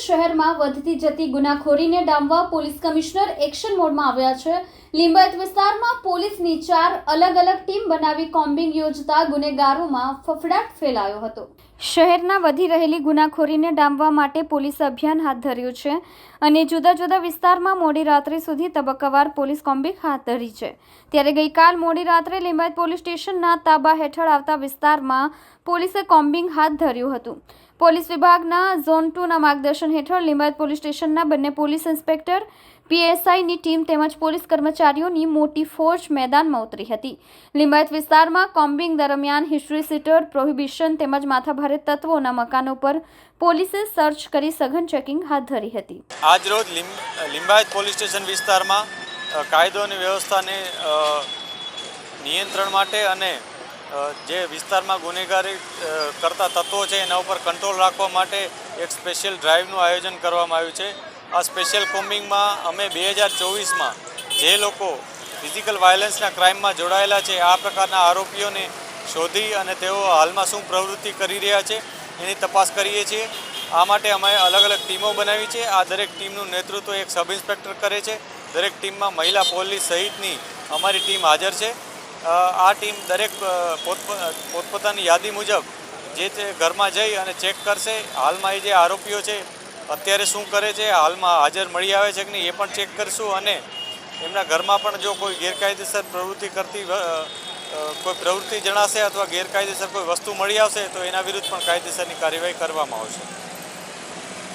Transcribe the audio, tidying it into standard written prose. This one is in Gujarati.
શહેરમાં વધતી જતી ગુનાખોરીને ડામવા પોલીસ કમિશનર એક્શન મોડમાં આવ્યા છે। લિંબાયત વિસ્તારમાં પોલીસની 4 અલગ અલગ ટીમ બનાવી કોમ્બિંગ યોજતા ગુનેગારોમાં ફફડાટ ફેલાયો હતો। શહેરના વધી રહેલી ગુનાખોરીને ડામવા માટે પોલીસ અભિયાન હાથ ધર્યું છે અને જુદા જુદા વિસ્તારમાં મોડી રાત્રે સુધી તબક્કાવાર પોલીસ કોમ્બિંગ હાથ ધરી છે। ત્યારે ગઈકાલ મોડી રાત્રે લિંબાયત પોલીસ સ્ટેશનના તાબા હેઠળ આવતા વિસ્તારમાં પોલીસે કોમ્બિંગ હાથ ધર્યું હતું। પોલીસ વિભાગના ઝોન 2ના માર્ગદર્શન હેઠળ લિંબાયત પોલીસ સ્ટેશનના બંને પોલીસ ઇન્સ્પેક્ટર પીએસઆઈની ટીમ તેમજ પોલીસ કર્મચારીઓની મોટી ફોજ મેદાનમાં ઉતરી હતી। લિંબાયત વિસ્તારમાં કોમ્બિંગ દરમિયાન હિસ્ટ્રી સીટર, પ્રોહિબિશન તેમજ માથાભારે તત્વોના મકાનો પર પોલીસે સર્ચ કરી સઘન ચેકિંગ હાથ ધરી હતી। આજ રોજ લિંબાયત પોલીસ સ્ટેશન વિસ્તારમાં કાયદો અને વ્યવસ્થાને નિયંત્રણ માટે અને જે વિસ્તારમાં ગુનેગારી કરતા તત્વો છે એના ઉપર કંટ્રોલ રાખવા માટે એક સ્પેશિયલ ડ્રાઈવનું આયોજન કરવામાં આવ્યું છે। આ સ્પેશિયલ કોમ્બિંગમાં અમે 2024માં જે લોકો ફિઝિકલ વાયલન્સના ક્રાઇમમાં જોડાયેલા છે આ પ્રકારના આરોપીઓને શોધી અને તેઓ હાલમાં શું પ્રવૃત્તિ કરી રહ્યા છે એની તપાસ કરીએ છીએ। આ માટે અમે અલગ અલગ ટીમો બનાવી છે। આ દરેક ટીમનું નેતૃત્વ એક સબ ઇન્સ્પેક્ટર કરે છે। દરેક ટીમમાં મહિલા પોલીસ સહિતની અમારી ટીમ હાજર છે। આ ટીમ દરેક પોતપોતાની યાદી મુજબ જે તે ઘરમાં જઈ અને ચેક કરશે। હાલમાં એ જે આરોપીઓ છે અત્યારે શું કરે છે, હાલમાં હાજર મળી આવે છે કે નહીં એ પણ ચેક કરીશું અને એમના ઘરમાં પણ જો કોઈ ગેરકાયદેસર પ્રવૃત્તિ કરતી કોઈ પ્રવૃત્તિ જણાશે અથવા ગેરકાયદેસર કોઈ વસ્તુ મળી આવશે તો એના વિરુદ્ધ પણ કાયદેસરની કાર્યવાહી કરવામાં આવશે।